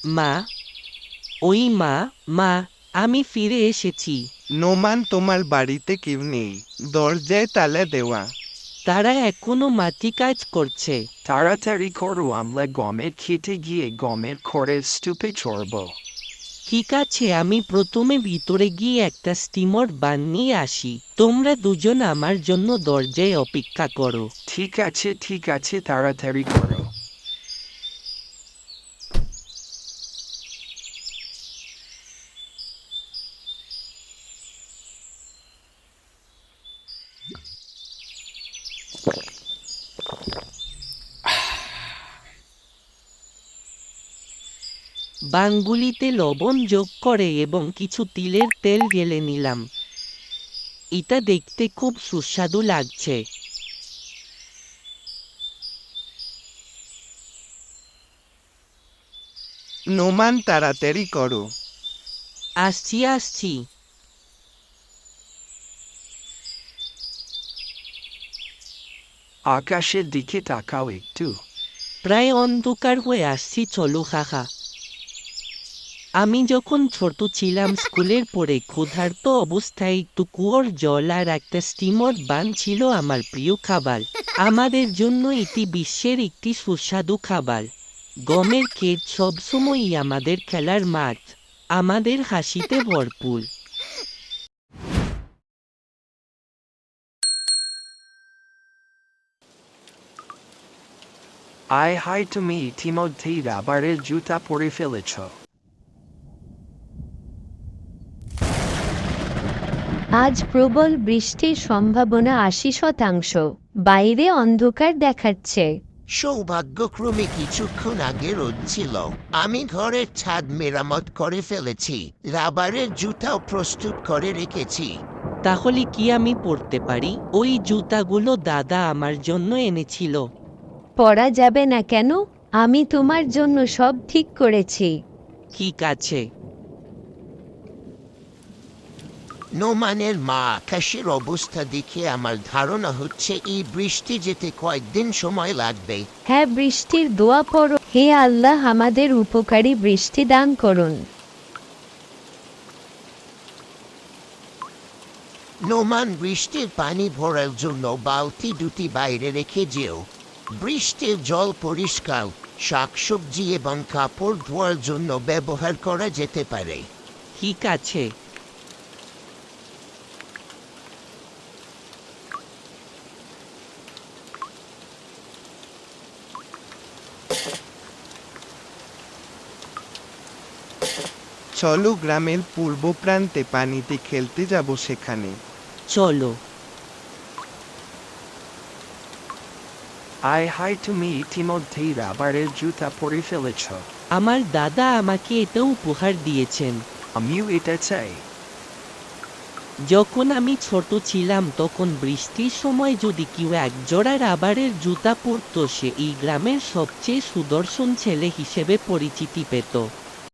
মা, ওই মা, মা, আমি ফিরে এসেছি। নোমান, তোমার বাড়িতে কেউ নেই, দরজায় তালা দেওয়া। তারা এখনো মাটি কাজ করছে। তাড়াতাড়ি করো, আমরা গমের খেতে গিয়ে গমের খড়ের স্তূপে চড়ব। ঠিক আছে, আমি প্রথমে ভিতরে গিয়ে একটা স্টিমার বানিয়ে আসি। তোমরা দুজন আমার জন্য দরজায় অপেক্ষা করো। ঠিক আছে, তাড়াতাড়ি করো। বাঙ্গুলিতে লবণ যোগ করে এবং কিছু তিলের তেল ঢেলে নিলাম। এটা দেখতে খুব সুস্বাদু লাগছে। নোমান, তাড়াতাড়ি করো। আসছি আসছি। আকাশের দিকে তাকাও একটু। প্রায় অন্ধকার হয়ে আসছি, চলো খাখা। আমি যখন ছোট ছিলাম স্কুলের পরে ক্ষুধার্ত অবস্থায় একটু কুয়োর জল আর একটা স্টিমার বান ছিল আমার প্রিয় খাবার। আমাদের জন্য এটি বিশ্বের একটি সুস্বাদু খাবার। গমের ক্ষেত সবসময়ই আমাদের খেলার মাঠ, আমাদের হাসিতে ভরপুর। আয় হায়, তুমি ইতিমধ্যেই রাবারের জুতা পরে ফেলেছ। আজ প্রবল বৃষ্টির সম্ভাবনা ৮০%। বাইরে অন্ধকার দেখাচ্ছে। সৌভাগ্যক্রমে কিছুক্ষণ আগে রোদ ছিল। আমি ঘরের ছাদ মেরামত করে ফেলেছি, রাবারের জুতাও প্রস্তুত করে রেখেছি। তাহলে কি আমি পরতে পারি? ওই জুতাগুলো দাদা আমার জন্য এনেছিল। পরা যাবে না কেন? আমি তোমার জন্য সব ঠিক করেছি। ঠিক আছে। নোমানের মা, আকাশের অবস্থা দেখে আমার ধারণা হচ্ছে এই বৃষ্টি যেতে কয়েকদিন সময় লাগবে। হ্যাঁ, বৃষ্টির দোয়া পড়ো। হে আল্লাহ, আমাদের উপকারী বৃষ্টি দান করুন। নোমান, বৃষ্টির পানি ভরার জন্য বালতি দুটি বাইরে রেখে যেও। বৃষ্টির জল পরিষ্কার, শাকসবজি এবং কাপড় ধোয়ার জন্য ব্যবহার করা যেতে পারে। ঠিক আছে। চলো, গ্রামের পূর্ব প্রান্তে পানিতে খেলতে যাব সেখানে। চলো। আয় হায়, তুমি ইতিমধ্যেই রাবারের জুতা পরে ফেলেছ। আমার দাদা আমাকে এটা উপহার দিয়েছেন। আমিও এটা চাই। যখন আমি ছোট ছিলাম তখন বৃষ্টির সময় যদি কেউ একজোড়া রাবারের জুতা পরত, সে এই গ্রামের সবচেয়ে সুদর্শন ছেলে হিসেবে পরিচিতি পেত।